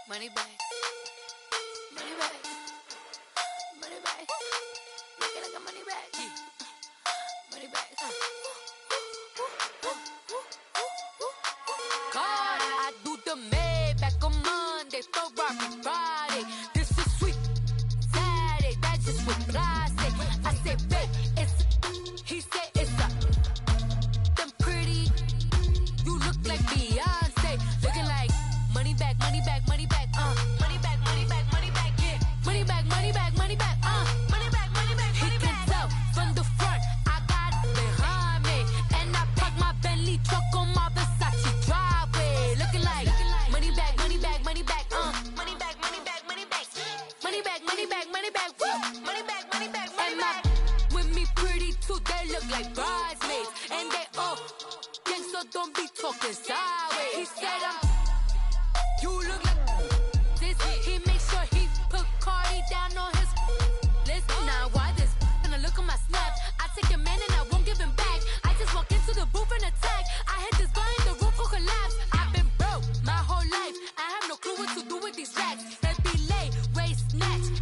Money bag. Money bag. Money bag. Looking like a money bag. Money bag. God, I do the Maybach on Monday, Ferrari Friday. This is sweet Saturday. That's just what I say. I say, babe, it's. He said it's a. Them pretty. You look like Beyonce. Looking like money bag, money bag, money bag. Money bag, money bag, money bag. Yeah. Money bag, money bag, money bag. Money bag, money bag, money bag. He can tell from the front. I got it behind me, and I park my Bentley truck on my Versace driveway. Looking like money bag, money bag, money bag. Money bag, money bag, money bag. Money bag, money bag, money bag. Money bag, money bag, money bag. With me pretty too, they look like bridesmaids, and they all gang, so don't be talking sideways. He said you look like this. He make sure he put Cardi down on his list. Now why this? Gonna look on my snap. I take a man and I won't give him back. I just walk into the booth and attack. I hit this guy in the roof will collapse. I've been broke my whole life. I have no clue what to do with these racks. Heavy lay, waist snatch,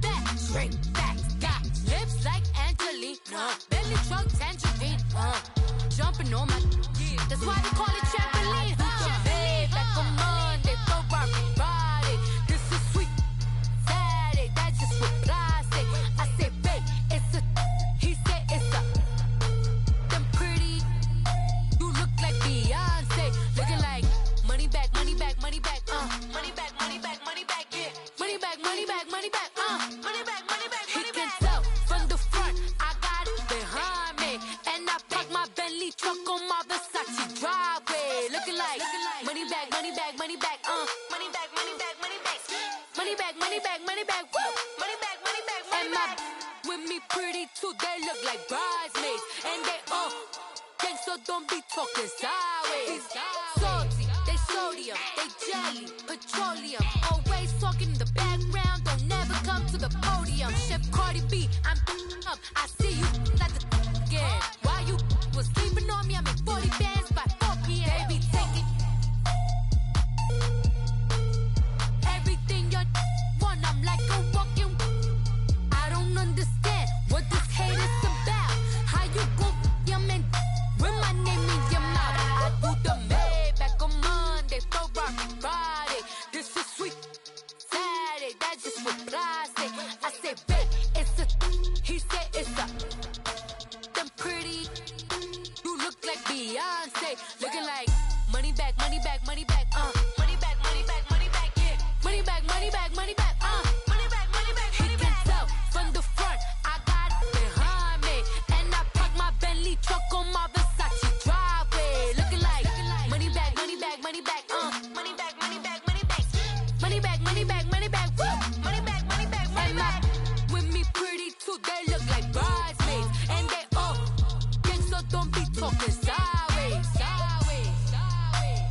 back, straight back. Got lips like Angelina, belly truck tangerine. Jumping on my, that's why they call it trampoline. Back on Monday, Ferrari Friday. This is sweet Saturday. That's just what I say. I say, babe, it's a. He said it's a. Them pretty. You look like Beyonce. Looking like money bag, money bag, money bag. Money bag, money bag, money bag. Yeah. Money bag, money bag, money bag. Money bag, money bag, money bag. He can tell from the front. I got it behind me, and I park my Bentley truck on my Versace driveway. Looking like money bag, money bag, money bag. Money bag, money bag, money bag. Money bag, money bag, money bag. Woo. Money bag, money bag, money bag. With me pretty too, they look like bridesmaids, and they all gang, so don't be talking sideways. Salty, they sodium, they jelly, petroleum. Always talking in the background, don't never come to the podium. Chef Cardi B, I'm up. I see you like the again. While you was sleeping on me, I make 40 bands by 4 p.m. Baby, take it. Everything you want, I'm like a walking. I don't understand what this hate is about. How you go, your man, with my name in your mouth. I do the Maybach on Monday, Ferrari Friday. This is sweet Saturday, that's just what I say. I say, babe, it's a. He said it's a. Them pretty. You look like Beyonce. Looking like money bag, money bag, money bag. Money bag, money bag, money bag. Yeah. Money bag, money bag, money bag. Money bag, money bag, money bag. He can tell from the front. I got it behind me, and I park my Bentley truck on my Versace driveway. Looking like money bag, money bag, money bag. Money bag, money bag, money bag. Money bag, money bag, money bag. Woo. Money bag, money bag, money bag. With me pretty too, they look like bridesmaids, and they all gang, so don't be talking sideways. Sideways, sideways.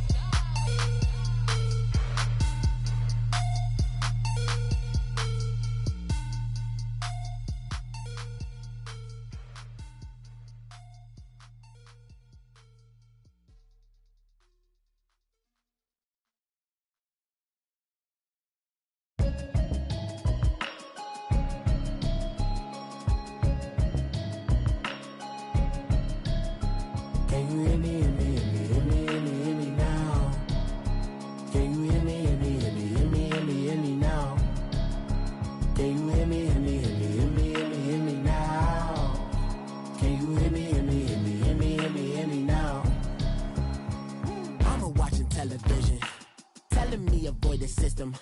Can you hear me, hear me, hear me, hear me, hear me, hear me now? Can you hear me, hear me, hear me, hear me, hear me, hear me now? Can you hear me, hear me, hear me, hear me, hear me, hear me now? Can you hear me, hear me, hear me, hear me, hear me, hear me now? Mama watching television, telling me avoid the system.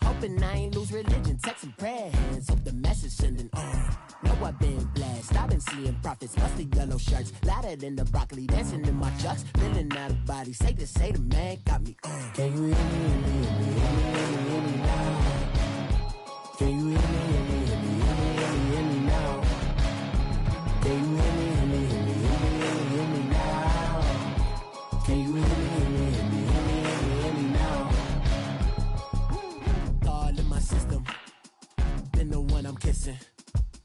Hoping I ain't lose religion, texting prayer hands, hope the message sending on. Know I've been blessed, I've been seeing prophets, mustard yellow shirts, louder than the broccoli, dancing in my chucks, feeling out of body, safe to say the man got me on. Can you hear me, hear me, hear me, hear me, hear me, hear me now? Can you hear me, hear me, hear me, hear me, hear me, hear me now? Can you hear me, hear me, hear me, hear me, hear me, hear me now? Can you hear me, hear me, hear me, hear me, hear me, hear me now? All in my system, been the one I'm kissing.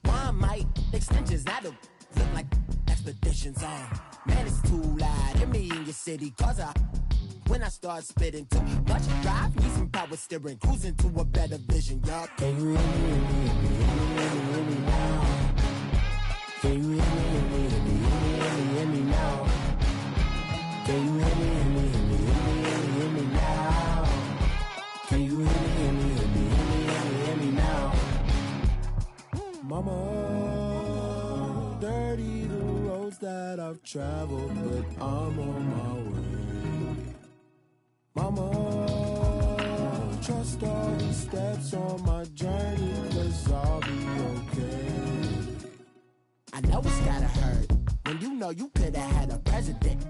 One might extensions, I don't look like expeditions on. Man, it's too loud in me in your city, cause when I start spitting too much drive, need some power power steering, cruising to a better vision, yup. Can you hear me, hear me, hear me, hear me now? Can you hear me, hear me, hear me, hear me now? Can you hear me, hear me, hear me, hear me now? Can you hear me, hear me, hear me, hear me now? Mama, dirty the roads that I've traveled, but I'm on my way. Mama, trust all the steps on my journey, 'cause I'll be okay. I know it's gotta hurt when you know you could've had a president.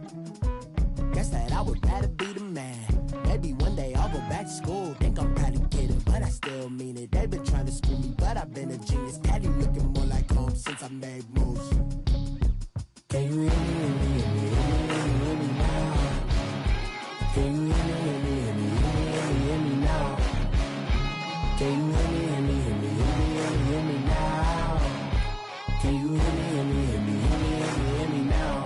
Guess that I would rather be the man. Maybe one day I'll go back to school. Think I'm probably kidding, but I still mean it. They've been trying to screw me, but I've been a genius. Daddy looking more like home since I made moves. Can you hear me, hear me, hear me, hear me now? Can you hear me, hear me, hear me, hear me now? Can you hear me, hear me, hear me, hear me now? Can you hear me, hear me, hear me, hear me now?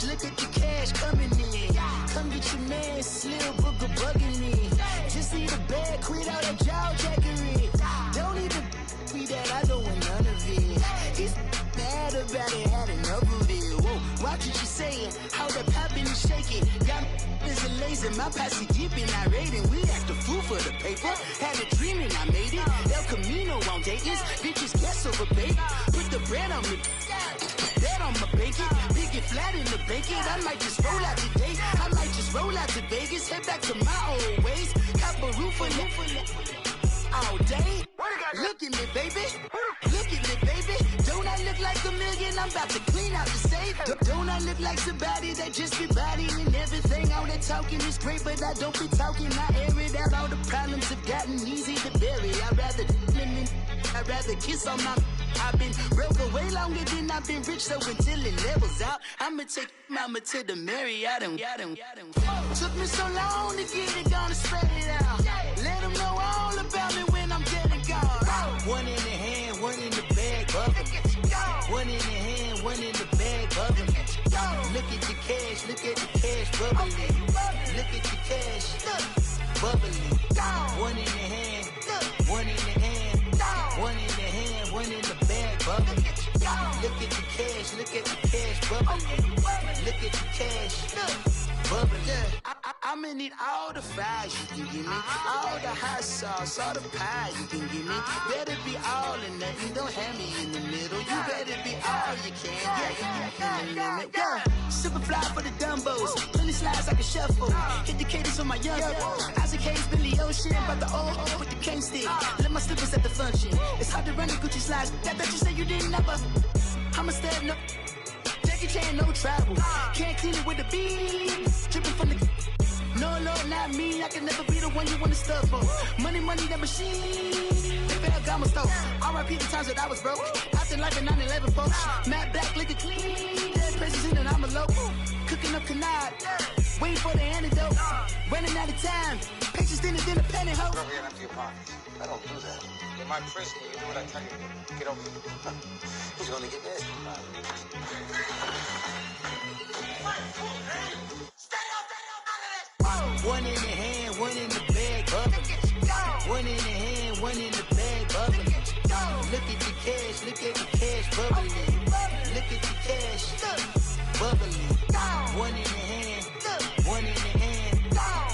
Look at the cash coming in. Come get your man, Slim Booker bugging me. Just need a bag, quit all that jaw jackery. Don't even be that, I don't want none of it. He's bad about it, had enough of it. Whoa, watch what you saying, how the poppin' and shaking. Got is a lazy, my posse deep and irate, and we act a fool for the paper. Had a dream and I made it. El Camino on Dayton's, bitches guess over bait. Put the bread on me. That on my bacon, big and flat in the bacon. I might just roll out today. I might just roll out to Vegas, head back to my old ways. Cop a roof for all day. Look at me, baby. Look at me, baby. Don't I look like a million? I'm about to clean out the safe. Don't I look like somebody that just be bodying everything? All that talking is great, but I don't be talking. I air it out. All the problems have gotten easy to bury. I'd rather kiss on my. I've been broke way longer than I've been rich, so until it levels out, I'ma take mama to the Marriott and took me so long to get it, gonna spread it out. Let them know all about me when I'm dead and gone. One in the hand, one in the bag, bubbling. One in the hand, one in the bag, bubbling. Look at the cash, bubbling. Look at the cash, bubbling. One in the hand, one in the hand. One in the hand, one in the bag, bubbling. Look at the cash, bubbling. Look at the cash, bubbling. I'ma need all the fries you can give me, all the hot sauce, all the pie you can give me. Better be all or nothing, don't have me in the middle. You better be all you can, yeah. Super fly for the Dumbos, plenty slides like a shuffle. Hit the cadence on my young Isaac Hayes, Billy Ocean, but the old with the cane stick. Let my slippers at the function. It's hard to run the Gucci slides. That bet you say you didn't never. I'ma step no. Jackie Chan, no travel. Can't clean it with the beat. Dripping from the. No, Lord, not me. I can never be the one you wanna stuff for. Money, that machine. The Ferragamo store. R.I.P. the times that I was broke. Acting like a 9/11 folks. Matte black, liquor clean. Dead presents in and I'm a local. Cooking up canard. Waiting for the antidote. Running out of time. Pictures thinner than a penny hoe. Over here in a few pockets. I don't do that. In my prison, you do what I tell you to. Get over here. Who's gonna get this? One in the hand, one in the bag, bubbling. One in the hand, one in the bag, bubbling. Look at the cash, bubbling. Look at the cash, bubbling. One in the hand, one in the hand,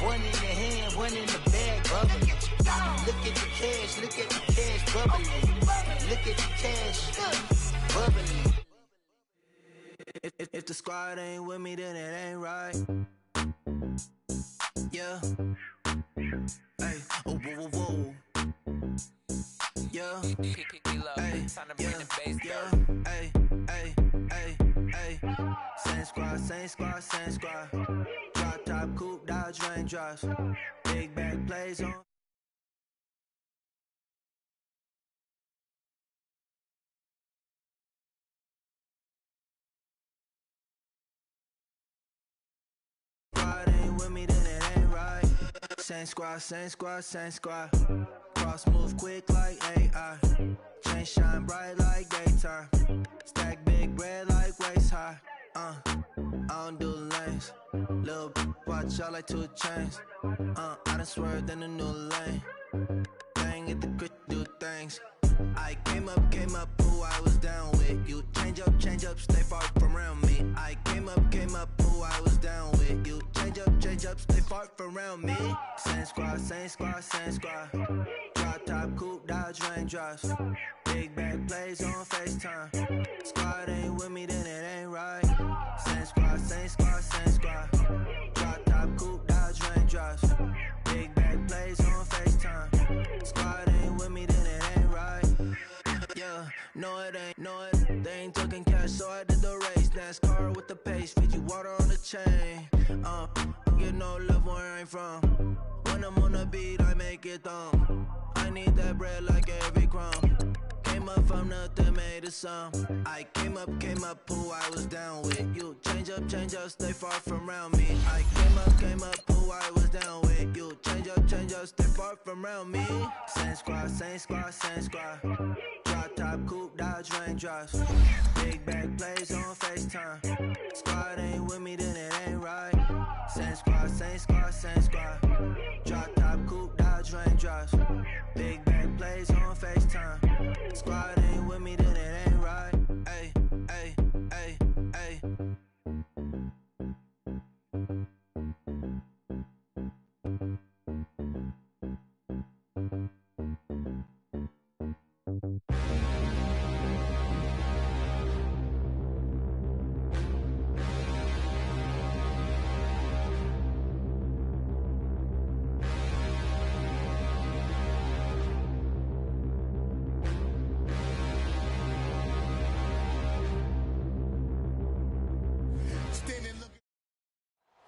one in the hand, one in the bag, bubbling. Look at the cash, bubbling. Look at the cash, bubbling. If the squad ain't with me, then it ain't right. Yeah. Hey, oh, whoa, whoa, whoa. Yeah. Hey, yeah. Hey, hey, hey, hey. Same squad, same squad, same squad. Drop top, coupe, Dodge raindrops. Big bag plays on. Squad ain't with me, then it ain't right. Same squad, same squad, same squad. Cross move quick like AI. Chain shine bright like daytime. Stack big bread like waist high. I don't do lanes. Little watch out like 2 chains. I done swerved in a new lane. Bang at the grit, do things. I came up, who I was down with. You change up, stay far from around me. I came up, who I was down with. You change up, stay far from around me. Same squad, same squad, same squad. Drop top, coupe, Dodge raindrops. Big bag plays on FaceTime. Squad ain't with me, then it ain't right. Same squad, same squad, same squad. Drop top, coupe, Dodge raindrops. Big bag plays on FaceTime. Squad ain't with me, then it ain't right. Yeah, no it ain't, they ain't talking cash, so I did the race. NASCAR with the pace, feed you water on the chain. Get no love where I'm from. When I'm on the beat, I make it thumb. I need that bread like every crumb. Came up from nothing, made a sum. I came up, who I was down with. You change up, stay far from around me. I came up, who I was down with. You change up, stay far from around me. Same squad, same squad, same squad. Drop top, coupe, Dodge raindrops. Big bag plays on FaceTime. Squad ain't with me, then it ain't right. Same squad, same squad, same squad. Drop top, coupe, Dodge raindrops. Big bag plays on FaceTime. Squad ain't with me, then it ain't right. Ay, ay, ay, ay.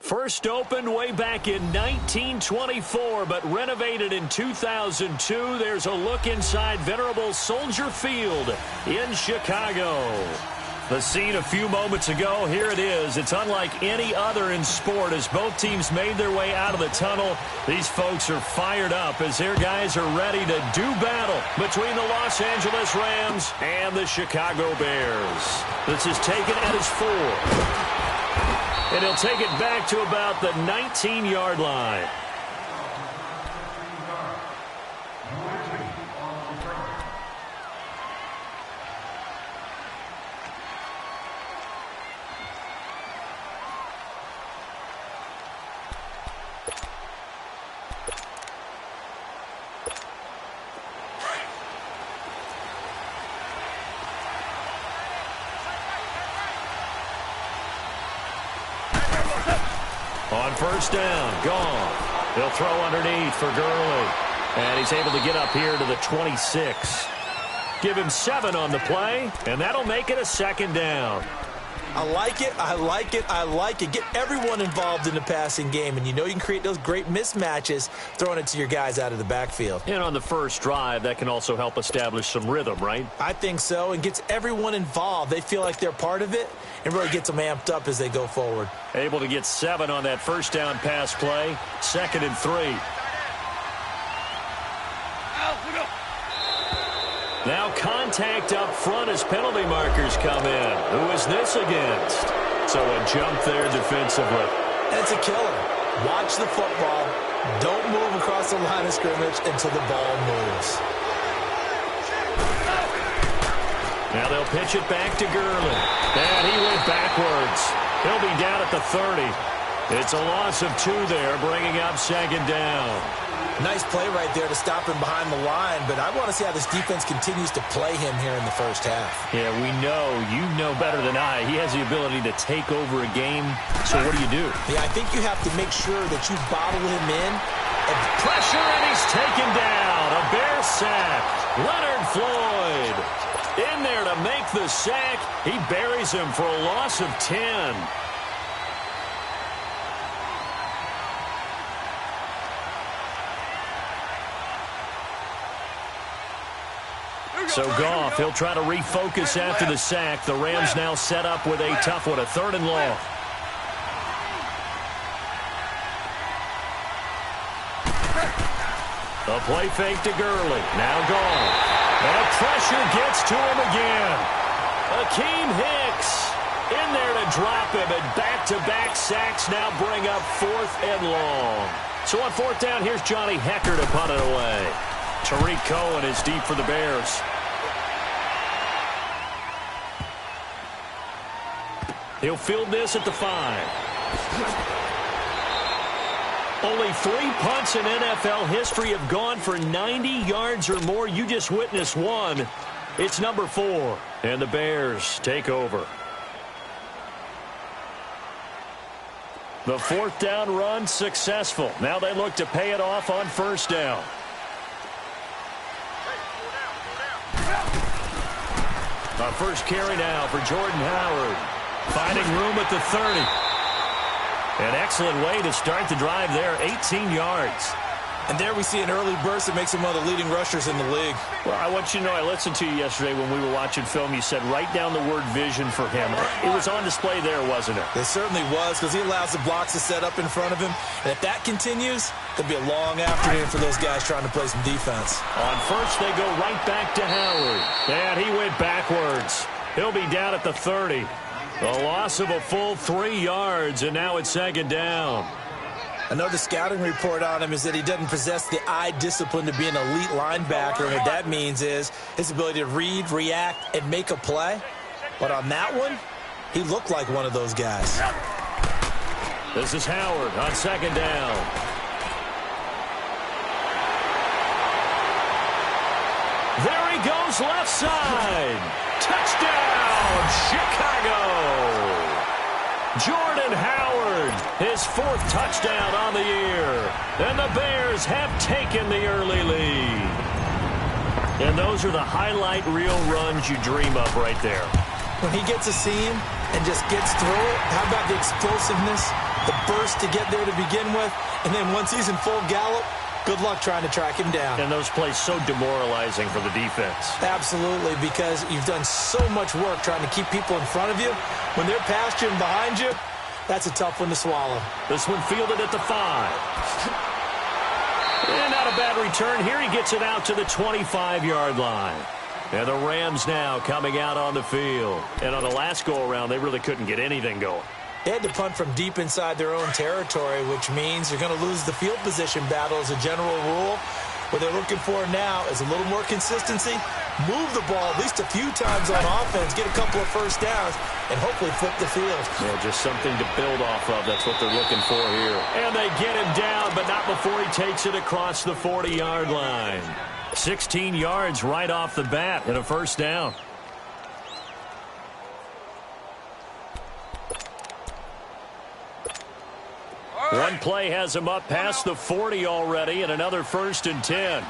First opened way back in 1924, but renovated in 2002. There's a look inside venerable Soldier Field in Chicago. The scene a few moments ago, here it is. It's unlike any other in sport as both teams made their way out of the tunnel. These folks are fired up as their guys are ready to do battle between the Los Angeles Rams and the Chicago Bears. This is taken at his 4. And he'll take it back to about the 19-yard line. On first down, gone. He'll throw underneath for Gurley. And he's able to get up here to the 26. Give him 7 on the play, and that'll make it a second down. I like it, I like it, I like it. Get everyone involved in the passing game, and you know you can create those great mismatches throwing it to your guys out of the backfield. And on the first drive, that can also help establish some rhythm, right? I think so, and gets everyone involved. They feel like they're part of it, and really gets them amped up as they go forward. Able to get 7 on that first down pass play. 2nd and 3. Now contact up front as penalty markers come in. Who is this against? So a jump there defensively. It's a killer. Watch the football. Don't move across the line of scrimmage until the ball moves. Now they'll pitch it back to Gurley. And he went backwards. He'll be down at the 30. It's a loss of 2 there, bringing up second down. Nice play right there to stop him behind the line, but I want to see how this defense continues to play him here in the first half. Yeah, we know. You know better than I. He has the ability to take over a game, so what do you do? Yeah, I think you have to make sure that you bottle him in. Pressure, and he's taken down. A Bear sack. Leonard Floyd in there to make the sack. He buries him for a loss of 10. So Goff, he'll try to refocus after the sack. The Rams now set up with a tough one, a 3rd and long. A play fake to Gurley. Now Goff. And pressure gets to him again. Akeem Hicks in there to drop him, and back-to-back sacks now bring up 4th and long. So on 4th down, here's Johnny Hecker to punt it away. Tariq Cohen is deep for the Bears. He'll field this at the 5. Only 3 punts in NFL history have gone for 90 yards or more. You just witnessed one. It's number 4, and the Bears take over. The 4th down run successful. Now they look to pay it off on 1st down. A first carry now for Jordan Howard. Finding room at the 30. An excellent way to start the drive there, 18 yards. And there we see an early burst that makes him one of the leading rushers in the league. Well, I want you to know, I listened to you yesterday when we were watching film. You said write down the word vision for him. It was on display there, wasn't it? It certainly was, because he allows the blocks to set up in front of him. And if that continues, it'll be a long afternoon for those guys trying to play some defense. On 1st, they go right back to Howard. And he went backwards. He'll be down at the 30. A loss of a full 3 yards, and now it's 2nd down. Another scouting report on him is that he doesn't possess the eye discipline to be an elite linebacker. And what that means is his ability to read, react, and make a play. But on that one, he looked like one of those guys. This is Howard on 2nd down. There he goes, left side. Touchdown, Chicago. Jordan Howard, his 4th touchdown on the year. And the Bears have taken the early lead. And those are the highlight reel runs you dream of right there. When he gets a seam and just gets through it, how about the explosiveness, the burst to get there to begin with, and then once he's in full gallop, good luck trying to track him down. And those plays so demoralizing for the defense. Absolutely, because you've done so much work trying to keep people in front of you. When they're past you and behind you, that's a tough one to swallow. This one fielded at the 5. And not a bad return. Here he gets it out to the 25-yard line. And the Rams now coming out on the field. And on the last go-around, they really couldn't get anything going. They had to punt from deep inside their own territory, which means you're going to lose the field position battle as a general rule. What they're looking for now is a little more consistency, move the ball at least a few times on offense, get a couple of first downs, and hopefully flip the field. Yeah, just something to build off of. That's what they're looking for here. And they get him down, but not before he takes it across the 40-yard line. 16 yards right off the bat and a first down. One play has him up past the 40 already, and another 1st and 10.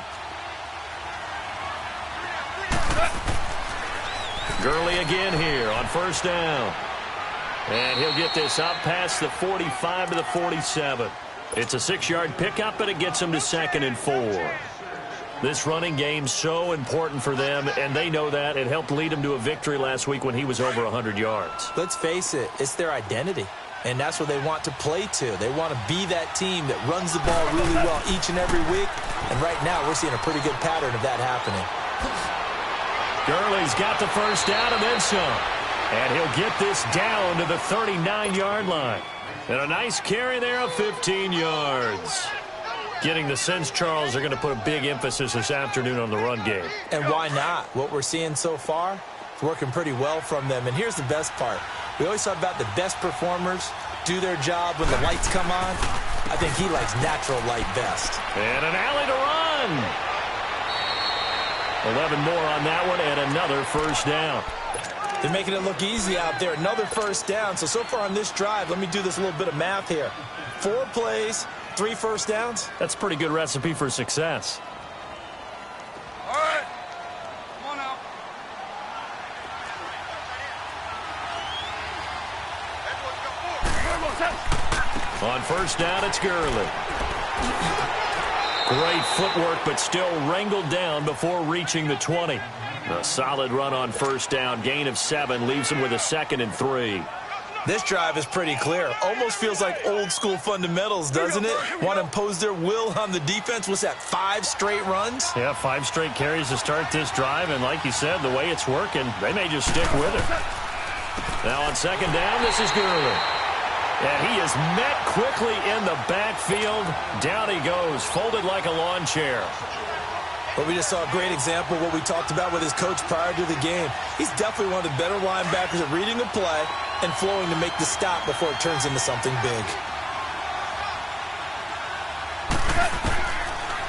Gurley again here on 1st down. And he'll get this up past the 45 to the 47. It's a 6-yard pickup, and it gets him to 2nd and 4. This running game's so important for them, and they know that. It helped lead them to a victory last week when he was over 100 yards. Let's face it, it's their identity. And that's what they want to play to. They want to be that team that runs the ball really well each and every week. And right now, we're seeing a pretty good pattern of that happening. Gurley's got the first down and then some. And he'll get this down to the 39-yard line. And a nice carry there of 15 yards. Getting the sense, Charles, they're going to put a big emphasis this afternoon on the run game. And why not? What we're seeing so far is working pretty well from them. And here's the best part. We always talk about the best performers do their job when the lights come on. I think he likes natural light best. And an alley to run. 11 more on that one and another first down. They're making it look easy out there. Another first down. So far on this drive, let me do this little bit of math here. 4 plays, 3 first downs. That's a pretty good recipe for success. All right. Come on now. On first down, it's Gurley. Great footwork, but still wrangled down before reaching the 20. A solid run on first down. Gain of 7 leaves him with a 2nd and 3. This drive is pretty clear. Almost feels like old school fundamentals, doesn't it? Want to impose their will on the defense. What's that, 5 straight runs? Yeah, 5 straight carries to start this drive. And like you said, the way it's working, they may just stick with it. Now on second down, this is Gurley. And he is met quickly in the backfield. Down he goes, folded like a lawn chair. But we just saw a great example of what we talked about with his coach prior to the game. He's definitely one of the better linebackers at reading a play and flowing to make the stop before it turns into something big.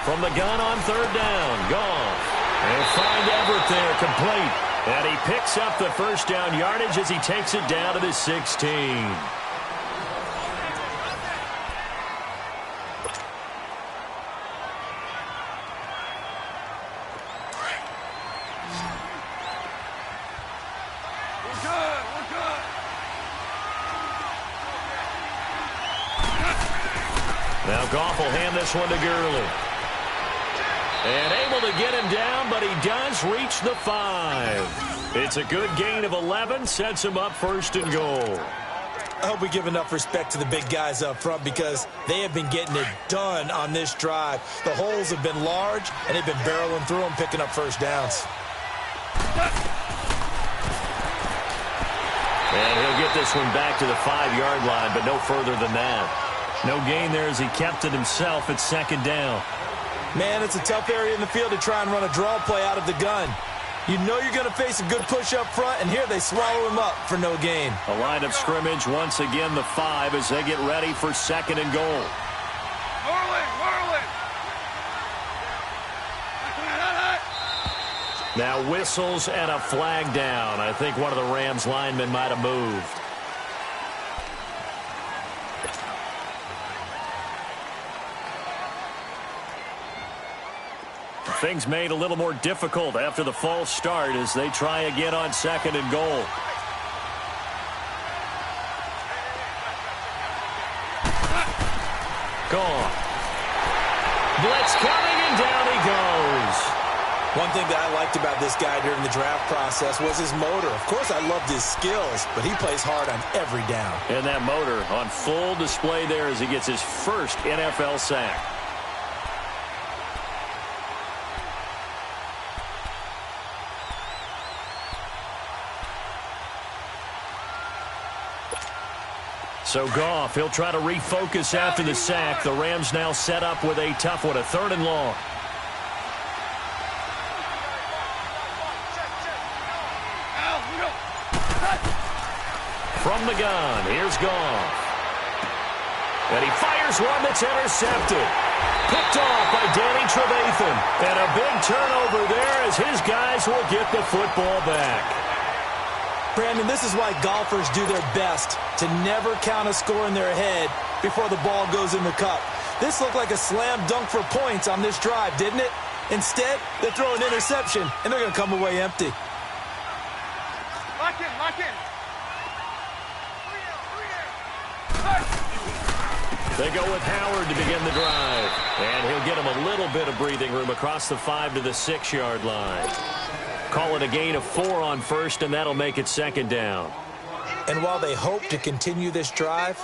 From the gun on third down, Goff. And find Everett there, complete. And he picks up the first down yardage as he takes it down to the 16. Now Goff will hand this one to Gurley. And able to get him down, but he does reach the 5. It's a good gain of 11, sets him up first and goal. I hope we give enough respect to the big guys up front because they have been getting it done on this drive. The holes have been large, and they've been barreling through them, picking up first downs. And he'll get this one back to the 5-yard line, but no further than that. No gain there as he kept it himself at second down. Man, it's a tough area in the field to try and run a draw play out of the gun. You know you're going to face a good push up front, and here they swallow him up for no gain. A line of scrimmage, once again the 5 as they get ready for second and goal. Now whistles and a flag down. I think one of the Rams linemen might have moved. Things made a little more difficult after the false start as they try again on second and goal. Gone. Blitz coming, and down he goes. One thing that I liked about this guy during the draft process was his motor. Of course, I loved his skills, but he plays hard on every down. And that motor on full display there as he gets his first NFL sack. So Goff, he'll try to refocus after the sack. The Rams now set up with a tough one, a 3rd and long. From the gun, here's Goff. And he fires one that's intercepted. Picked off by Danny Trevathan. And a big turnover there as his guys will get the football back. Brandon, this is why golfers do their best to never count a score in their head before the ball goes in the cup. This looked like a slam dunk for points on this drive, didn't it? Instead, they throw an interception, and they're going to come away empty. Lock in. They go with Howard to begin the drive. And he'll get him a little bit of breathing room across the 5 to the 6-yard line. Call it a gain of 4 on first, and that'll make it second down. And while they hope to continue this drive,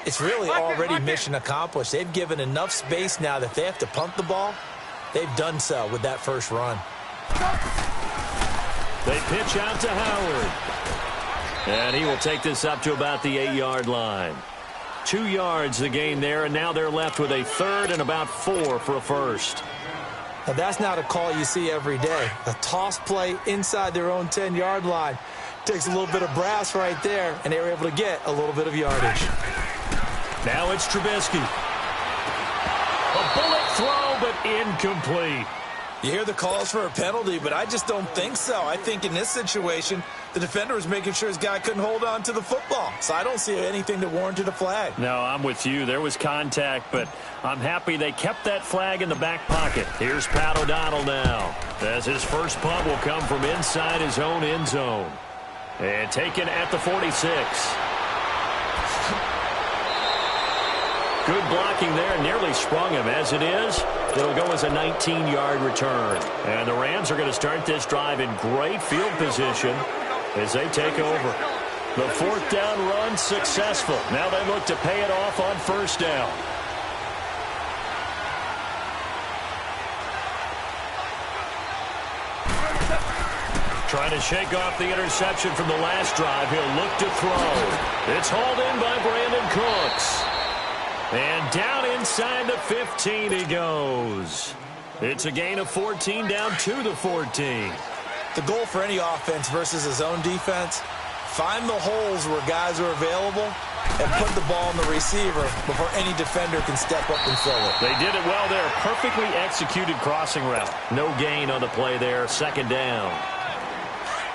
it's really already mission accomplished. They've given enough space now that they have to punt the ball. They've done so with that first run. They pitch out to Howard. And he will take this up to about the 8-yard line. 2 yards the gain there, and now they're left with a 3rd and about 4 for a first. Now that's not a call you see every day. A toss play inside their own 10-yard line. Takes a little bit of brass right there, and they were able to get a little bit of yardage. Now it's Trubisky. A bullet throw, but incomplete. You hear the calls for a penalty, but I just don't think so. I think in this situation, the defender was making sure his guy couldn't hold on to the football. So I don't see anything that warranted a flag. No, I'm with you. There was contact, but I'm happy they kept that flag in the back pocket. Here's Pat O'Donnell now, as his first punt will come from inside his own end zone. And taken at the 46. Good blocking there, nearly sprung him. As it is, it'll go as a 19-yard return. And the Rams are going to start this drive in great field position as they take over. The fourth down run successful. Now they look to pay it off on first down. Trying to shake off the interception from the last drive. He'll look to throw. It's hauled in by Brandon Cooks. And down inside the 15 he goes. It's a gain of 14 down to the 14. The goal for any offense versus his own defense, find the holes where guys are available and put the ball in the receiver before any defender can step up and fill it. They did it well there. Perfectly executed crossing route. No gain on the play there. Second down.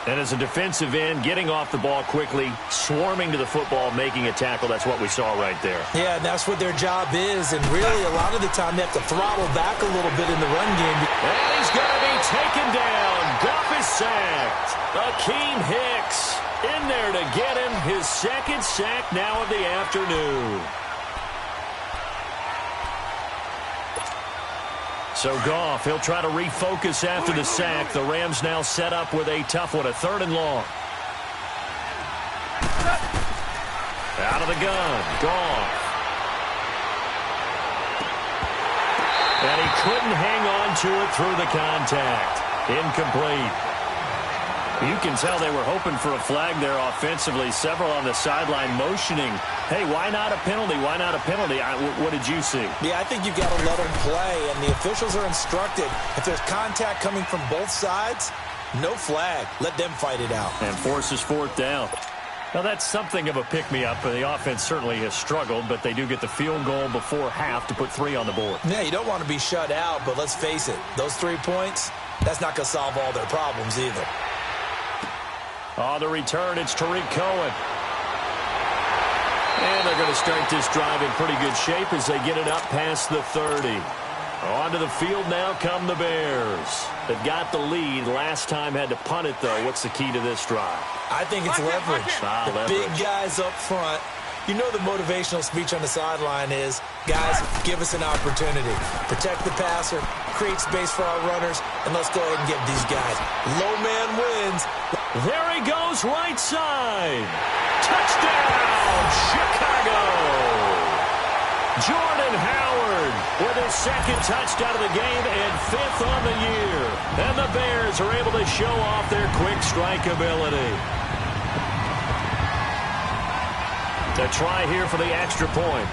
And as a defensive end, getting off the ball quickly, swarming to the football, making a tackle, that's what we saw right there. Yeah, and that's what their job is. And really, a lot of the time, they have to throttle back a little bit in the run game. And he's going to be taken down. Goff is sacked. Akeem Hicks in there to get him. His second sack now of the afternoon. So Goff, he'll try to refocus after the sack. The Rams now set up with a tough one, a 3rd and long. Out of the gun, Goff. And he couldn't hang on to it through the contact. Incomplete. You can tell they were hoping for a flag there offensively. Several on the sideline motioning, hey, why not a penalty? Why not a penalty? What did you see? Yeah, I think you've got to let them play, and the officials are instructed. If there's contact coming from both sides, no flag. Let them fight it out. And forces 4th down. Now, that's something of a pick-me-up. The offense certainly has struggled, but they do get the field goal before half to put 3 on the board. Yeah, you don't want to be shut out, but let's face it, those 3 points, that's not going to solve all their problems either. On the return, it's Tariq Cohen. And they're going to start this drive in pretty good shape as they get it up past the 30. Onto the field now come the Bears. They've got the lead. Last time had to punt it, though. What's the key to this drive? I think it's leverage. The big guys up front. You know the motivational speech on the sideline is, guys, give us an opportunity. Protect the passer, create space for our runners, and let's go ahead and get these guys. Low man wins. There he goes, right side. Touchdown, Chicago. Jordan Howard with his 2nd touchdown of the game and 5th on the year. And the Bears are able to show off their quick strike ability. To try here for the extra point.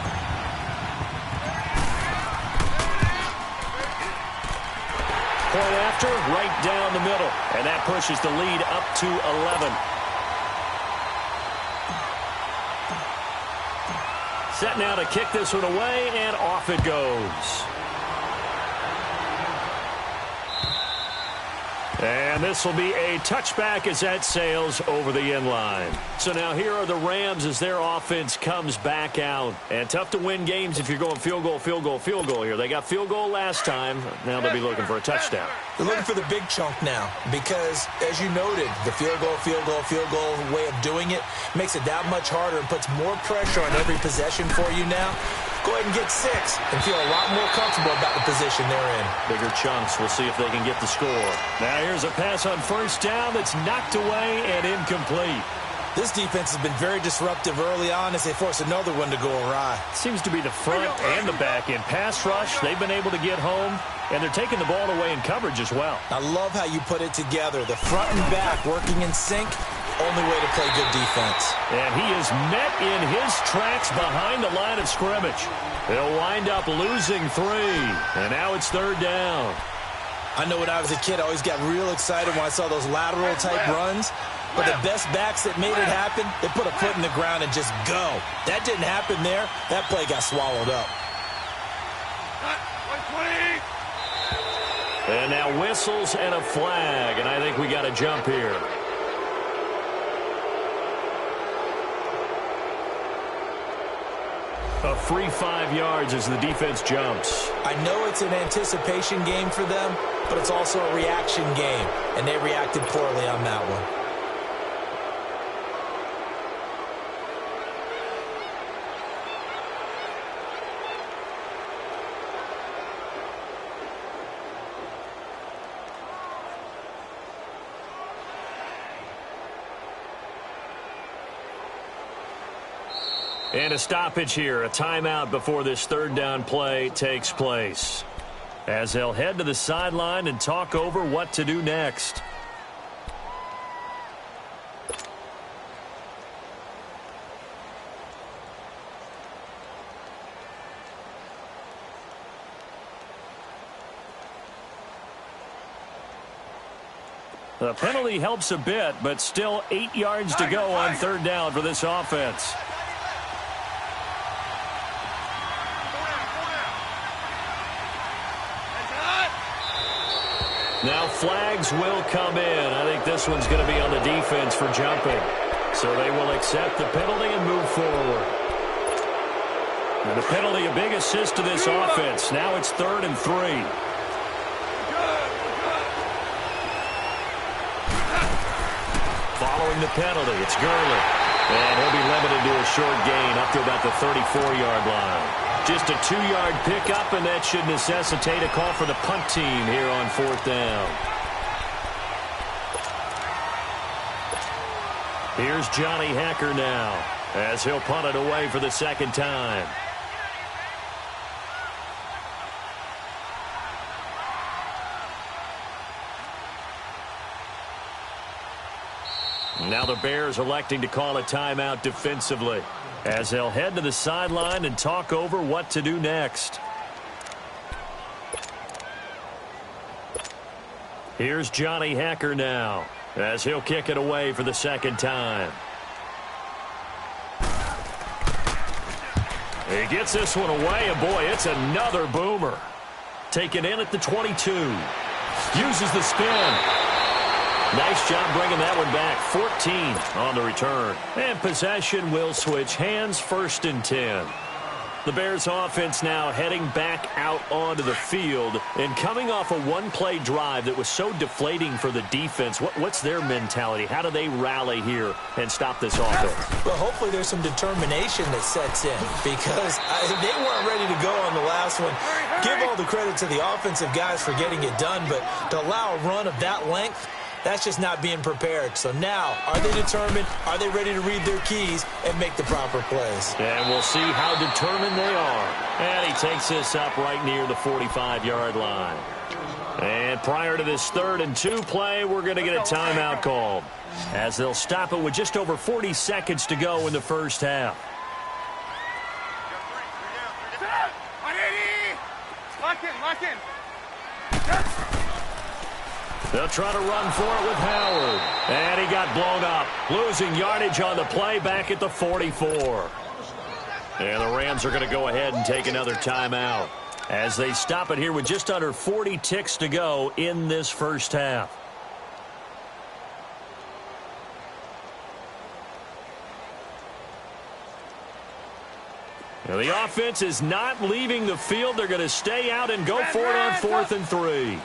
Point after, right down the middle. And that pushes the lead up to 11. Set now to kick this one away, and off it goes. And this will be a touchback as that sails over the end line. So now here are the Rams as their offense comes back out. And tough to win games if you're going field goal, field goal, field goal here. They got field goal last time. Now they'll be looking for a touchdown. They're looking for the big chunk now because, as you noted, the field goal, field goal, field goal way of doing it makes it that much harder and puts more pressure on every possession for you now. Go ahead and get 6 and feel a lot more comfortable about the position they're in. Bigger chunks. We'll see if they can get the score. Now here's a pass on first down that's knocked away and incomplete. This defense has been very disruptive early on as they force another one to go awry. Seems to be the front and the back end. Pass rush, they've been able to get home, and they're taking the ball away in coverage as well. I love how you put it together. The front and back working in sync. Only way to play good defense. And he is met in his tracks behind the line of scrimmage. They'll wind up losing 3. And now it's 3rd down. I know when I was a kid, I always got real excited when I saw those lateral type runs. But the best backs that made it happen, they put a foot in the ground and just go. That didn't happen there. That play got swallowed up. And now whistles and a flag, and I think we got a jump here. A free 5 yards as the defense jumps. I know it's an anticipation game for them, but it's also a reaction game, and they reacted poorly on that one. And a stoppage here, a timeout before this third down play takes place, as they'll head to the sideline and talk over what to do next. The penalty helps a bit, but still 8 yards to go on third down for this offense. Now flags will come in. I think this one's going to be on the defense for jumping. So they will accept the penalty and move forward. And the penalty, a big assist to this offense. Now it's 3rd and 3. Following the penalty, it's Gurley. And he'll be limited to a short gain up to about the 34-yard line. Just a 2-yard pickup, and that should necessitate a call for the punt team here on 4th down. Here's Johnny Hacker now, as he'll punt it away for the second time. Now the Bears electing to call a timeout defensively, as they'll head to the sideline and talk over what to do next. Here's Johnny Hacker now, as he'll kick it away for the second time. He gets this one away, and boy, it's another boomer. Taken in at the 22. Uses the spin. Nice job bringing that one back. 14 on the return. And possession will switch hands, 1st and 10. The Bears offense now heading back out onto the field and coming off a one-play drive that was so deflating for the defense. What's their mentality? How do they rally here and stop this offense? Well, hopefully there's some determination that sets in, because they weren't ready to go on the last one. Give all the credit to the offensive guys for getting it done, but to allow a run of that length, that's just not being prepared. So now, are they determined? Are they ready to read their keys and make the proper plays? And we'll see how determined they are. And he takes this up right near the 45-yard line. And prior to this 3rd and 2 play, we're going to get a timeout called, as they'll stop it with just over 40 seconds to go in the first half. Lock in. They'll try to run for it with Howard. And he got blown up. Losing yardage on the play back at the 44. And the Rams are going to go ahead and take another timeout, as they stop it here with just under 40 ticks to go in this first half. Now the offense is not leaving the field. They're going to stay out and go for it on 4th and 3.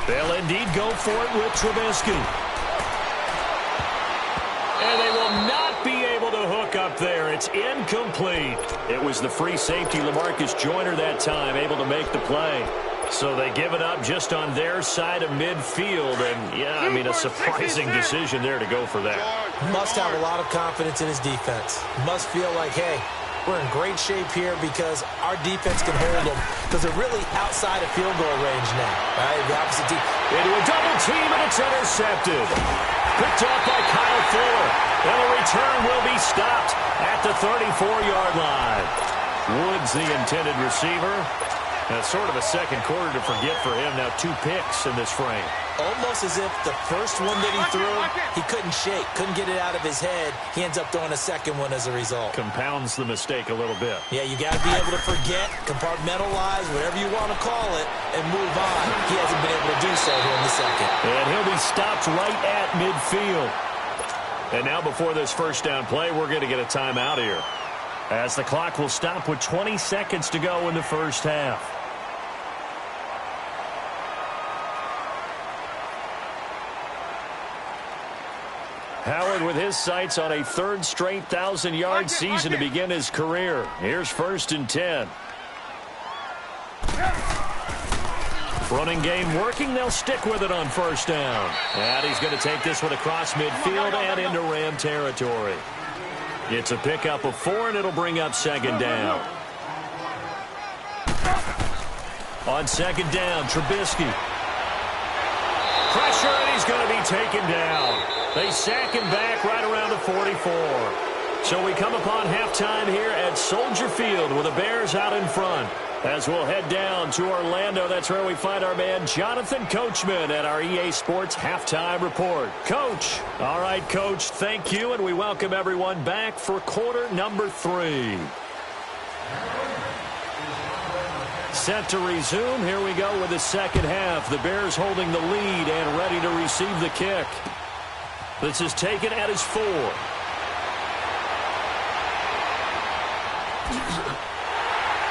They'll indeed go for it with Trubisky. And they will not be able to hook up there. It's incomplete. It was the free safety, LaMarcus Joyner, that time, able to make the play. So they give it up just on their side of midfield. And, yeah, I mean, a surprising decision there to go for that. Must have a lot of confidence in his defense. Must feel like, hey, we're in great shape here because our defense can hold them, because they're really outside of field goal range now. Right? The opposite team. Into a double team, and it's intercepted. Picked off by Kyle Fuller. And the return will be stopped at the 34-yard line. Woods, the intended receiver. That's sort of a second quarter to forget for him. Now 2 picks in this frame. Almost as if the first one that he threw, he couldn't shake, couldn't get it out of his head. He ends up throwing a second one as a result. Compounds the mistake a little bit. Yeah, you got to be able to forget, compartmentalize, whatever you want to call it, and move on. He hasn't been able to do so here in the second. And he'll be stopped right at midfield. And now before this first down play, we're going to get a timeout here, as the clock will stop with 20 seconds to go in the first half. Howard with his sights on a third straight 1,000-yard season to begin his career. Here's 1st and 10. Running game working. They'll stick with it on first down. And he's going to take this one across midfield and into Ram territory. It's a pickup of 4, and it'll bring up 2nd down. On 2nd down, Trubisky. Pressure, and he's going to be taken down. They sack him back right around the 44. So we come upon halftime here at Soldier Field with the Bears out in front. As we'll head down to Orlando, that's where we find our man Jonathan Coachman at our EA Sports Halftime Report. Coach. All right, Coach, thank you, and we welcome everyone back for quarter number 3. Set to resume. Here we go with the second half. The Bears holding the lead and ready to receive the kick. This is taken at his 4.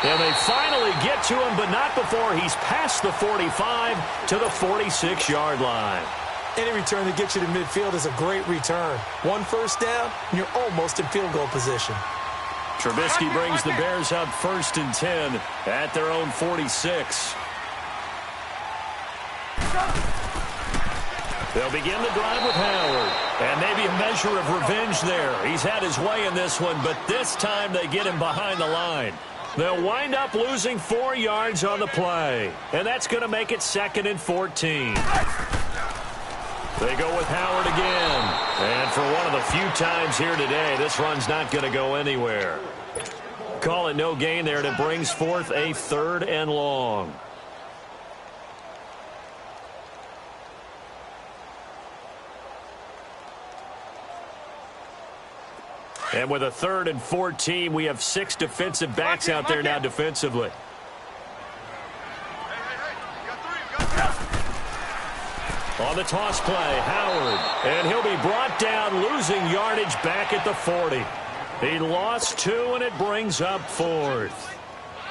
And they finally get to him, but not before he's past the 45 to the 46-yard line. Any return that gets you to midfield is a great return. 1 first down, and you're almost in field goal position. Trubisky brings the Bears up 1st and 10 at their own 46. They'll begin the drive with Howard. And maybe a measure of revenge there. He's had his way in this one, but this time they get him behind the line. They'll wind up losing 4 yards on the play. And that's going to make it 2nd and 14. They go with Howard again. And for one of the few times here today, this run's not going to go anywhere. Call it no gain there, and it brings forth a 3rd and long. And with a 3rd and 14, we have 6 defensive backs out there now defensively. On the toss play, Howard. And he'll be brought down, losing yardage back at the 40. He lost 2, and it brings up 4th.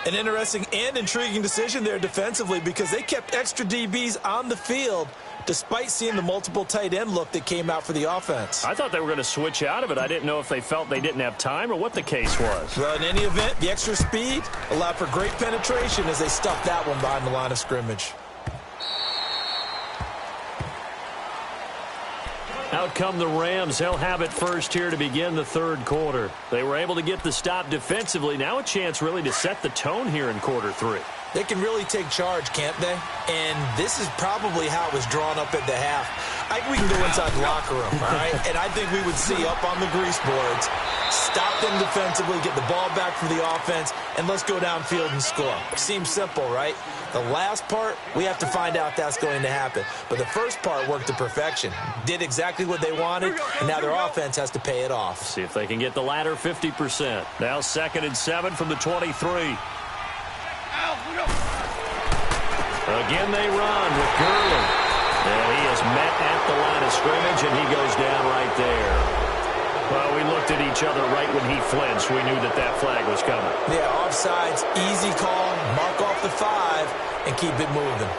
An interesting and intriguing decision there defensively, because they kept extra DBs on the field despite seeing the multiple tight end look that came out for the offense. I thought they were going to switch out of it. I didn't know if they felt they didn't have time or what the case was. Well, in any event, the extra speed allowed for great penetration as they stuffed that one behind the line of scrimmage. Out come the Rams. They'll have it first here to begin the 3rd quarter. They were able to get the stop defensively. Now a chance really to set the tone here in quarter 3. They can really take charge, can't they? And this is probably how it was drawn up at the half. I think we can go inside the locker room, all right? And I think we would see up on the grease boards, stop them defensively, get the ball back for the offense, and let's go downfield and score. Seems simple, right? The last part, we have to find out that's going to happen. But the first part worked to perfection. Did exactly what they wanted, and now their offense has to pay it off. See if they can get the latter 50%. Now 2nd and 7 from the 23. Again they run with Gurley. And he is met at the line of scrimmage, and he goes down right there. Well, we looked at each other right when he flinched. We knew that that flag was coming. Yeah, offsides, easy call, mark off the 5, and keep it moving.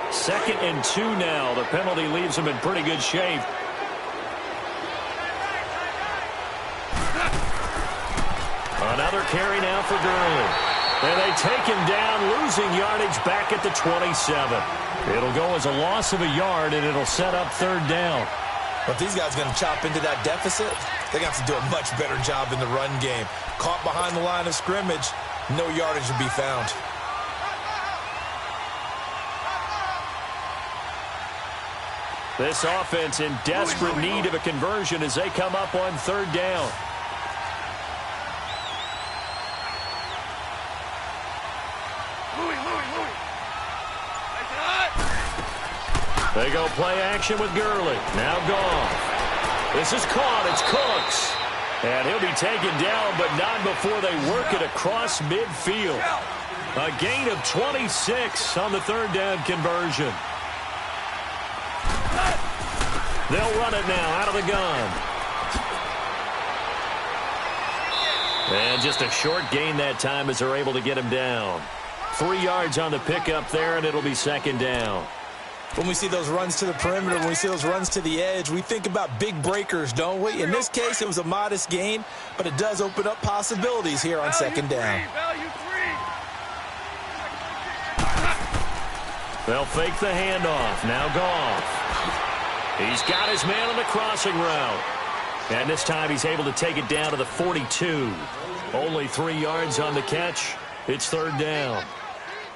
2nd and 2 now. The penalty leaves him in pretty good shape. Another carry now for Gurley. And they take him down, losing yardage back at the 27. It'll go as a loss of a yard, and it'll set up 3rd down. But if these guys are going to chop into that deficit, they're going to have to do a much better job in the run game. Caught behind the line of scrimmage, no yardage to be found. This offense in desperate need of a conversion as they come up on 3rd down. They go play action with Gurley. Now Goff. This is caught. It's Cooks. And he'll be taken down, but not before they work it across midfield. A gain of 26 on the third down conversion. They'll run it now out of the gun. And just a short gain that time as they're able to get him down. 3 yards on the pickup there, and it'll be second down. When we see those runs to the perimeter, when we see those runs to the edge, we think about big breakers, don't we? In this case, it was a modest gain, but it does open up possibilities here on second down. They'll fake the handoff. Now Goff. He's got his man on the crossing route. And this time he's able to take it down to the 42. Only 3 yards on the catch. It's third down.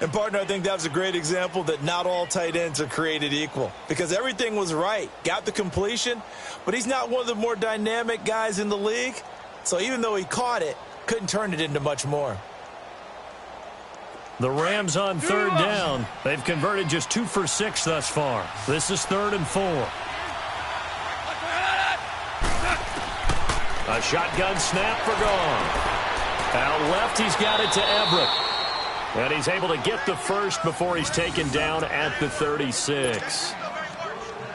And, partner, I think that was a great example that not all tight ends are created equal, because everything was right. Got the completion, but he's not one of the more dynamic guys in the league. So even though he caught it, couldn't turn it into much more. The Rams on third down. They've converted just 2 for 6 thus far. This is 3rd and 4. A shotgun snap for Goff. Out left, he's got it to Everett. And he's able to get the first before he's taken down at the 36.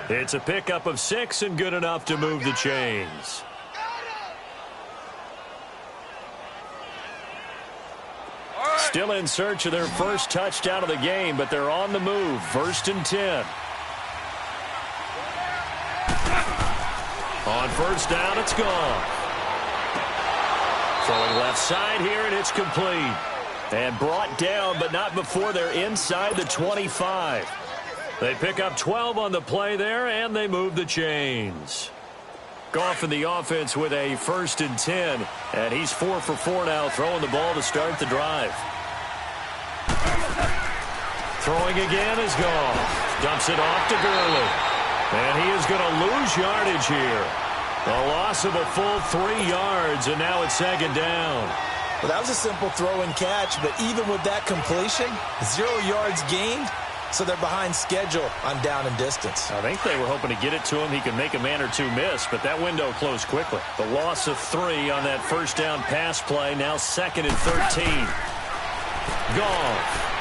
It's a pickup of 6 and good enough to move the chains. Still in search of their first touchdown of the game, but they're on the move. 1st and 10. On first down, it's gone. Throwing left side here, and it's complete. And brought down, but not before they're inside the 25. They pick up 12 on the play there, and they move the chains. Goff in the offense with a 1st and 10. And he's 4 for 4 now, throwing the ball to start the drive. Throwing again is Goff. Dumps it off to Gurley. And he is going to lose yardage here. A loss of a full 3 yards, and now it's second down. Well, that was a simple throw and catch, but even with that completion, 0 yards gained, so they're behind schedule on down and distance. I think they were hoping to get it to him. He could make a man or two miss, but that window closed quickly. The loss of 3 on that first down pass play, now 2nd and 13. Goff.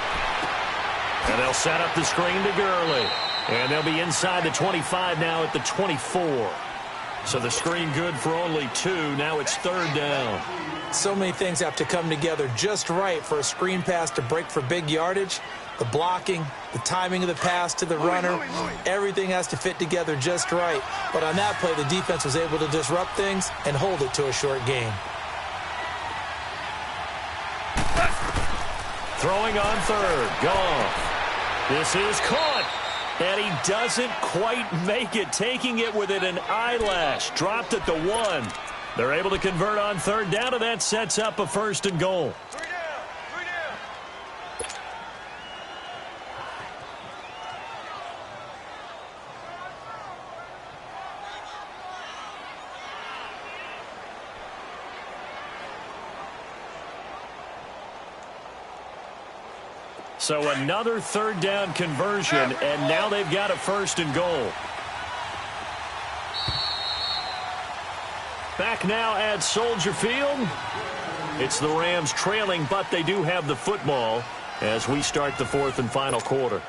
And they'll set up the screen to Gurley. And they'll be inside the 25 now at the 24. So the screen good for only 2. Now it's 3rd down. So many things have to come together just right for a screen pass to break for big yardage. The blocking, the timing of the pass to the runner, everything has to fit together just right. But on that play, the defense was able to disrupt things and hold it to a short gain. Throwing on 3rd. Goff. This is caught. And he doesn't quite make it, taking it within an eyelash. Dropped at the 1. They're able to convert on 3rd down, and that sets up a 1st and goal. 3 down. 3 down. So another 3rd down conversion, and now they've got a 1st and goal. Back now at Soldier Field. It's the Rams trailing, but they do have the football as we start the 4th and final quarter.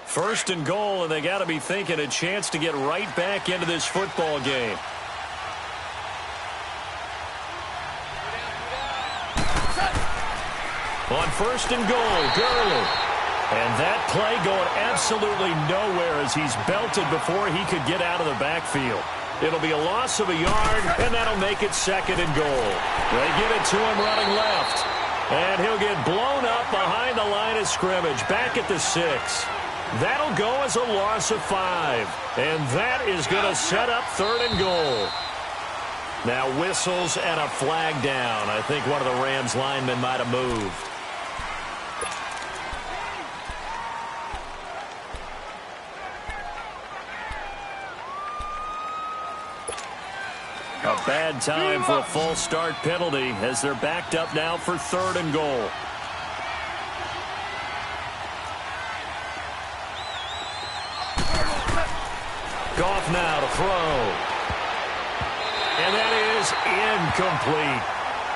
First and goal, and they got to be thinking a chance to get right back into this football game. On 1st and goal, Gurley. And that play going absolutely nowhere as he's belted before he could get out of the backfield. It'll be a loss of a yard, and that'll make it 2nd and goal. They give it to him running left. And he'll get blown up behind the line of scrimmage, back at the 6. That'll go as a loss of 5. And that is going to set up 3rd and goal. Now whistles and a flag down. I think one of the Rams linemen might have moved. A bad time for a false start penalty as they're backed up now for 3rd and goal. throw. And that is incomplete.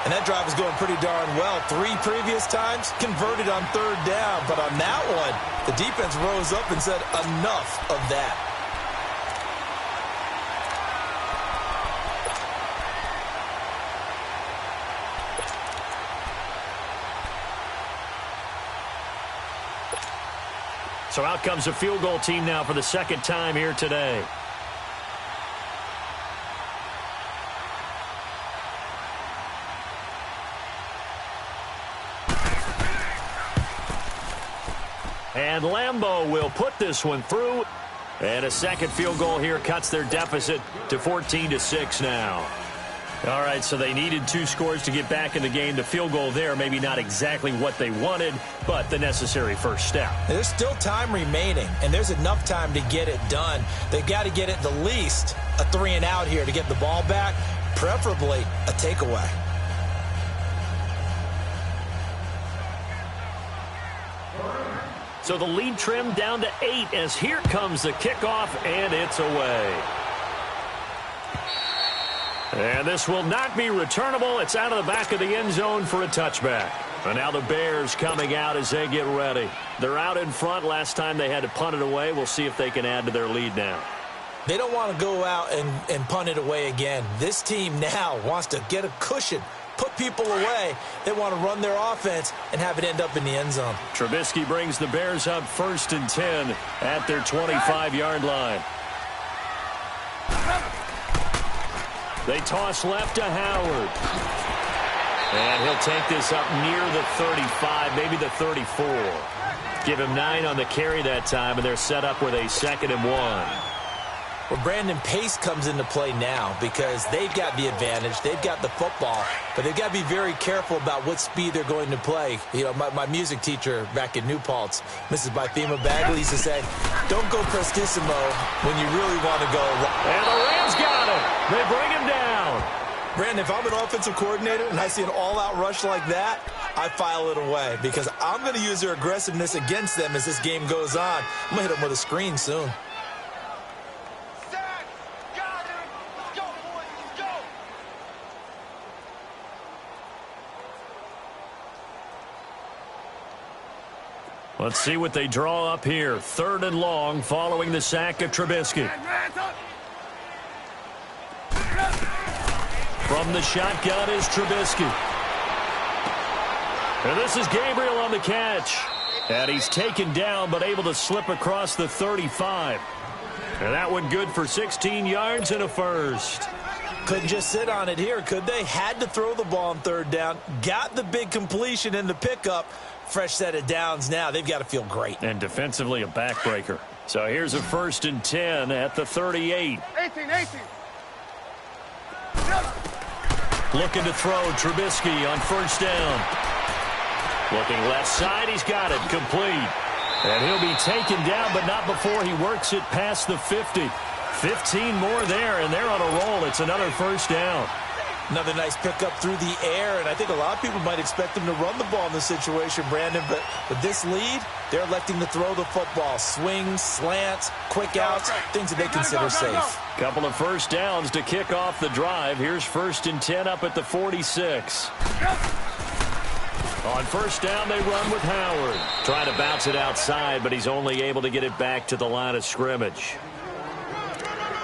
And that drive is going pretty darn well. 3 previous times, converted on 3rd down. But on that one, the defense rose up and said, enough of that. So out comes a field goal team now for the 2nd time here today. And Lambeau will put this one through. And a 2nd field goal here cuts their deficit to 14-6 now. All right, so they needed 2 scores to get back in the game. The field goal there, maybe not exactly what they wanted, but the necessary first step. There's still time remaining, and there's enough time to get it done. They've got to get at the least a 3-and-out here to get the ball back, preferably a takeaway. So the lead trimmed down to 8 as here comes the kickoff, and it's away. And this will not be returnable. It's out of the back of the end zone for a touchback. And now the Bears coming out as they get ready. They're out in front. Last time they had to punt it away. We'll see if they can add to their lead now. They don't want to go out and punt it away again. This team now wants to get a cushion, put people away. They want to run their offense and have it end up in the end zone. Trubisky brings the Bears up 1st and 10 at their 25-yard line. They toss left to Howard. And he'll take this up near the 35, maybe the 34. Give him 9 on the carry that time, and they're set up with a 2nd and 1. Well, Brandon, pace comes into play now because they've got the advantage. They've got the football, but they've got to be very careful about what speed they're going to play. You know, my music teacher back in New Paltz, Mrs. Bythema Bagley, used to say, don't go prestissimo when you really want to go. And the Rams got him. They bring him down. Brandon, if I'm an offensive coordinator and I see an all-out rush like that, I file it away because I'm going to use their aggressiveness against them as this game goes on. I'm going to hit them with a screen soon. Let's see what they draw up here. 3rd and long following the sack of Trubisky. From the shotgun is Trubisky. And this is Gabriel on the catch. And he's taken down but able to slip across the 35. And that one good for 16 yards and a first. Couldn't just sit on it here, could they? Had to throw the ball on 3rd down. Got the big completion in the pickup. Fresh set of downs now. They've got to feel great. And defensively a backbreaker. So here's a 1st and 10 at the 38. 18. Looking to throw Trubisky on 1st down. Looking left side. He's got it complete. And he'll be taken down, but not before he works it past the 50. 15 more there, and they're on a roll. It's another 1st down. Another nice pickup through the air, and I think a lot of people might expect them to run the ball in this situation, Brandon, but with this lead, they're electing to throw the football. Swings, slants, quick outs, things that they consider safe. Couple of 1st downs to kick off the drive. Here's 1st and 10 up at the 46. On 1st down, they run with Howard. Trying to bounce it outside, but he's only able to get it back to the line of scrimmage.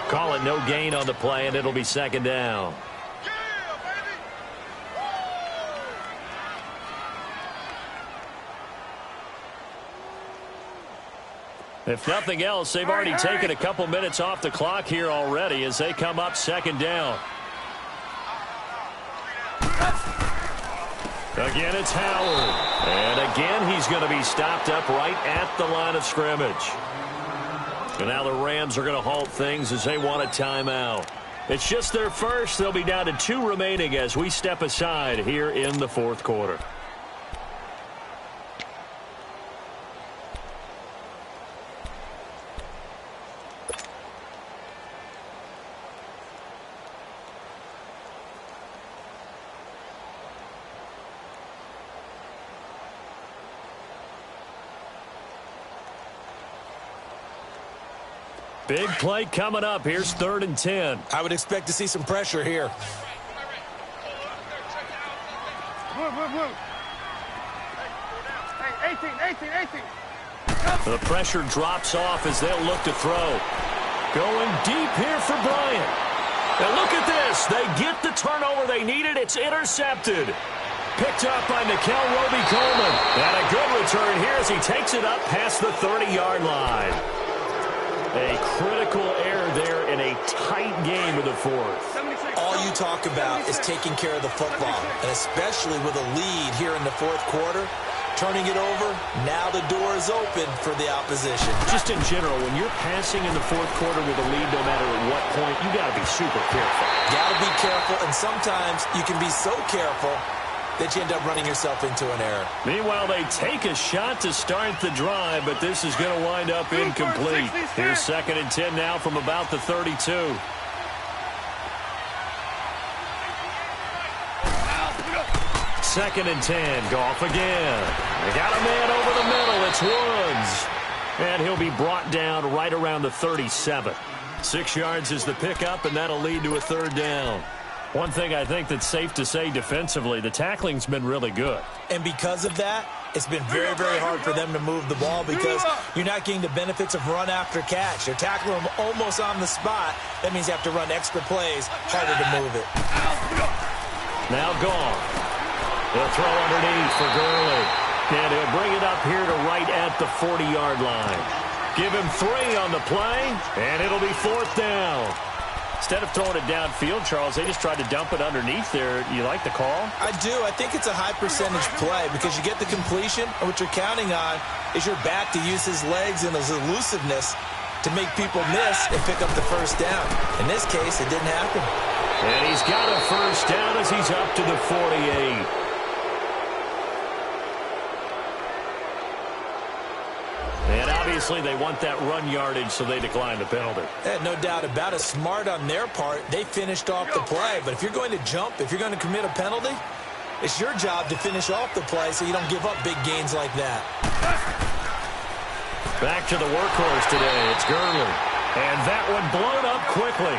Call it no gain on the play, and it'll be 2nd down. If nothing else, they've already taken a couple minutes off the clock here already as they come up 2nd down. Again, it's Howard. And again, he's going to be stopped up right at the line of scrimmage. And now the Rams are going to halt things as they want a timeout. It's just their first. They'll be down to 2 remaining as we step aside here in the 4th quarter. Big play coming up. Here's 3rd and 10. I would expect to see some pressure here. Move. Hey, 18. The pressure drops off as they'll look to throw. Going deep here for Bryant. And look at this. They get the turnover they needed. It's intercepted. Picked up by Nickel Roby-Coleman. And a good return here as he takes it up past the 30-yard line. A critical error there in a tight game of the 4th. All you talk about is taking care of the football, and especially with a lead here in the 4th quarter. Turning it over, now the door is open for the opposition. Just in general, when you're passing in the 4th quarter with a lead, no matter at what point, you got to be super careful. Got to be careful, and sometimes you can be so careful that you end up running yourself into an error. Meanwhile, they take a shot to start the drive, but this is going to wind up incomplete. Here's 2nd and 10 now from about the 32. Second and 10. Goff again. They got a man over the middle. It's Woods. And he'll be brought down right around the 37. 6 yards is the pickup, and that'll lead to a 3rd down. One thing I think that's safe to say defensively, the tackling's been really good. And because of that, it's been very, very hard for them to move the ball because you're not getting the benefits of run after catch. They're tackling them almost on the spot. That means you have to run extra plays, harder to move it. Now Goff. He'll throw underneath for Gurley. And he'll bring it up here to right at the 40-yard line. Give him 3 on the play, and it'll be 4th down. Instead of throwing it downfield, Charles, they just tried to dump it underneath there. You like the call? I do. I think it's a high-percentage play because you get the completion, and what you're counting on is your back to use his legs and his elusiveness to make people miss and pick up the 1st down. In this case, it didn't happen. And he's got a 1st down as he's up to the 48. And obviously they want that run yardage, so they decline the penalty. No doubt about it. Smart on their part. They finished off the play. But if you're going to jump, if you're going to commit a penalty, it's your job to finish off the play so you don't give up big gains like that. Back to the workhorse today. It's Gurley. And that one blown up quickly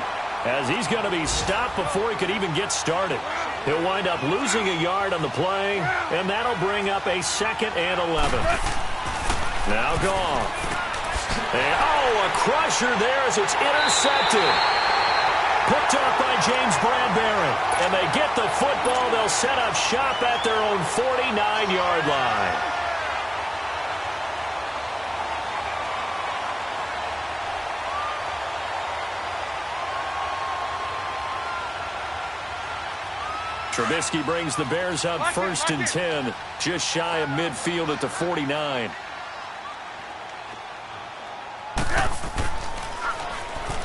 as he's going to be stopped before he could even get started. He'll wind up losing a yard on the play, and that'll bring up a 2nd and 11. Now Goff. And, a crusher there as it's intercepted. Picked up by James Bradbury. And they get the football. They'll set up shop at their own 49-yard line. Trubisky brings the Bears up 1st and 10, just shy of midfield at the 49.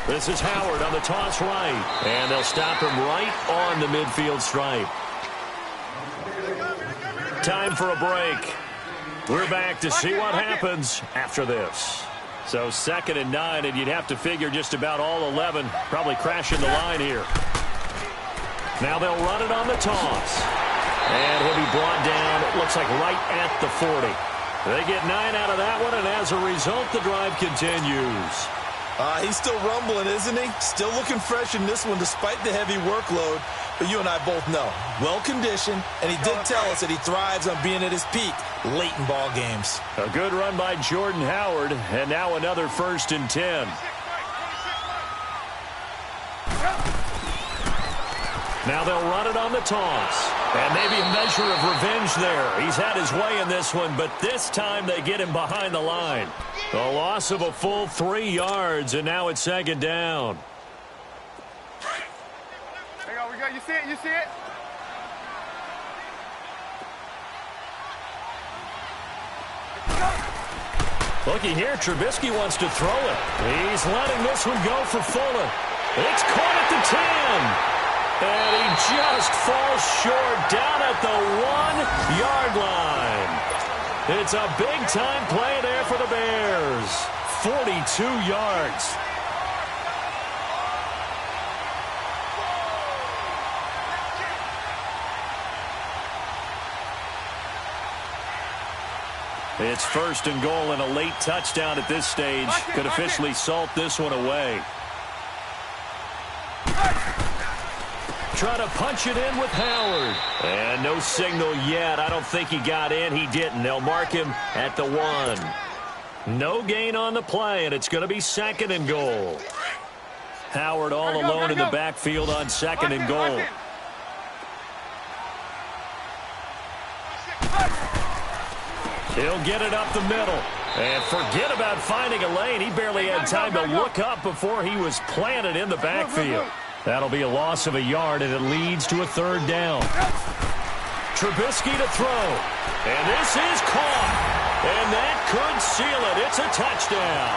This is Howard on the toss right. And they'll stop him right on the midfield stripe. Time for a break. We're back to see what happens after this. So 2nd and 9, and you'd have to figure just about all 11 probably crashing the line here. Now they'll run it on the toss. And he'll be brought down, it looks like right at the 40. They get 9 out of that one, and as a result, the drive continues. He's still rumbling, isn't he? Still looking fresh in this one despite the heavy workload. But you and I both know, well-conditioned, and he did tell us that he thrives on being at his peak late in ball games. A good run by Jordan Howard, and now another 1st and 10. Now they'll run it on the toss. And maybe a measure of revenge there. He's had his way in this one, but this time they get him behind the line. A loss of a full 3 yards, and now it's 2nd down. Hang on, we got, you see it? You see it? Looky here, Trubisky wants to throw it. He's letting this one go for Fuller. It's caught at the 10. And he just falls short down at the 1-yard line. It's a big-time play there for the Bears. 42 yards. It's 1st and goal, and a late touchdown at this stage could officially salt this one away. Trying to punch it in with Howard. And no signal yet. I don't think he got in. He didn't. They'll mark him at the 1. No gain on the play, and it's going to be 2nd and goal. Howard all alone in the backfield on 2nd and goal. He'll get it up the middle. And forget about finding a lane. He barely had time to look up before he was planted in the backfield. That'll be a loss of a yard, and it leads to a 3rd down. Trubisky to throw. And this is caught. And that could seal it. It's a touchdown.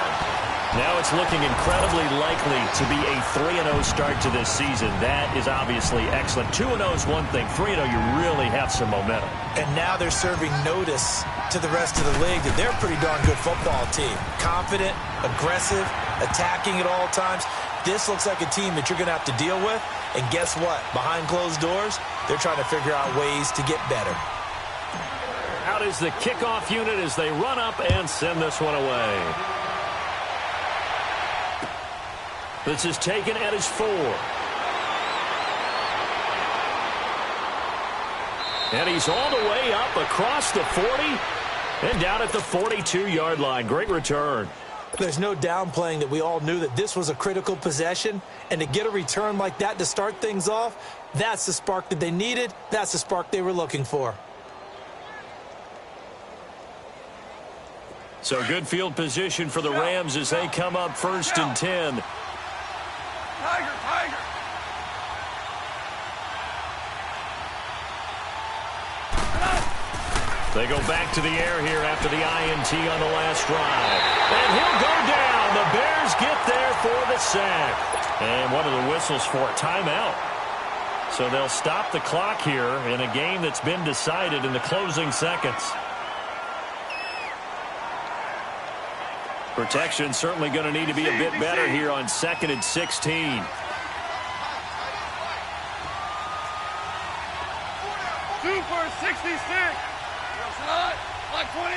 Now it's looking incredibly likely to be a 3-0 start to this season. That is obviously excellent. 2-0 is one thing. 3-0, you really have some momentum. And now they're serving notice to the rest of the league that they're a pretty darn good football team. Confident, aggressive, attacking at all times. This looks like a team that you're going to have to deal with. And guess what? Behind closed doors, they're trying to figure out ways to get better. Out is the kickoff unit as they run up and send this one away. This is taken at his 4. And he's all the way up across the 40 and down at the 42-yard line. Great return. There's no downplaying that we all knew that this was a critical possession, and to get a return like that to start things off, that's the spark that they needed. That's the spark they were looking for. So good field position for the Rams as they come up 1st and 10. Tiger. They go back to the air here after the INT on the last drive. And he'll go down. The Bears get there for the sack. And one of the whistles for a timeout. So they'll stop the clock here in a game that's been decided in the closing seconds. Protection certainly going to need to be a bit better here on 2nd and 16. 2 for 66. Like 20.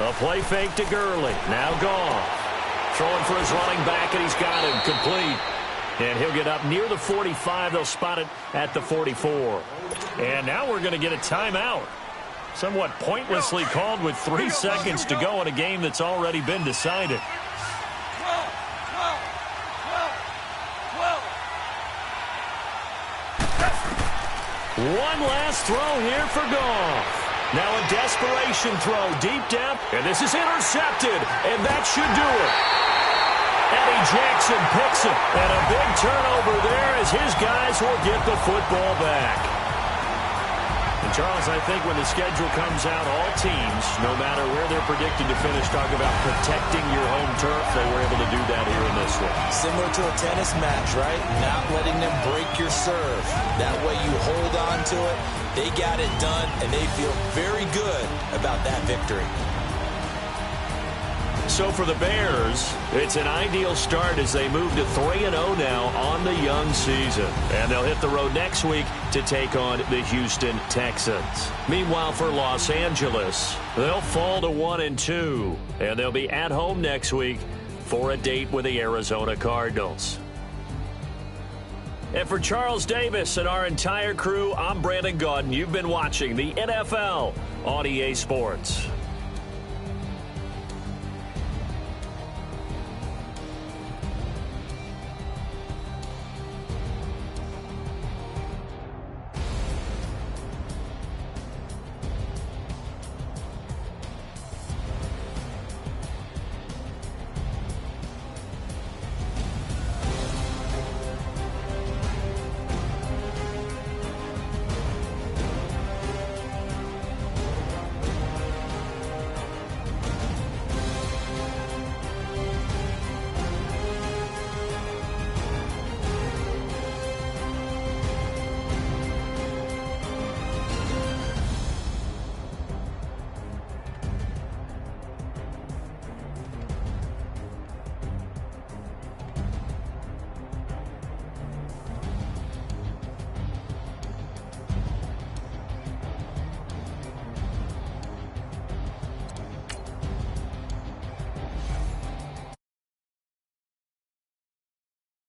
A play fake to Gurley. Now gone. Throwing for his running back, and he's got him complete. And he'll get up near the 45. They'll spot it at the 44. And now we're going to get a timeout. Somewhat pointlessly called with 3 seconds to go in a game that's already been decided. 1 last throw here for Goff. Now a desperation throw deep down, and this is intercepted, and that should do it. Eddie Jackson picks it, and a big turnover there as his guys will get the football back. And Charles, I think when the schedule comes out, all teams, no matter where they're predicted to finish, talk about protecting your home turf. They were able to do that here in this one. Similar to a tennis match, right? Not letting them break your serve. That way you hold on to it. They got it done, and they feel very good about that victory. So for the Bears, it's an ideal start as they move to 3-0 now on the young season. And they'll hit the road next week to take on the Houston Texans. Meanwhile, for Los Angeles, they'll fall to 1-2. And they'll be at home next week for a date with the Arizona Cardinals. And for Charles Davis and our entire crew, I'm Brandon Gaudin. You've been watching the NFL on EA Sports.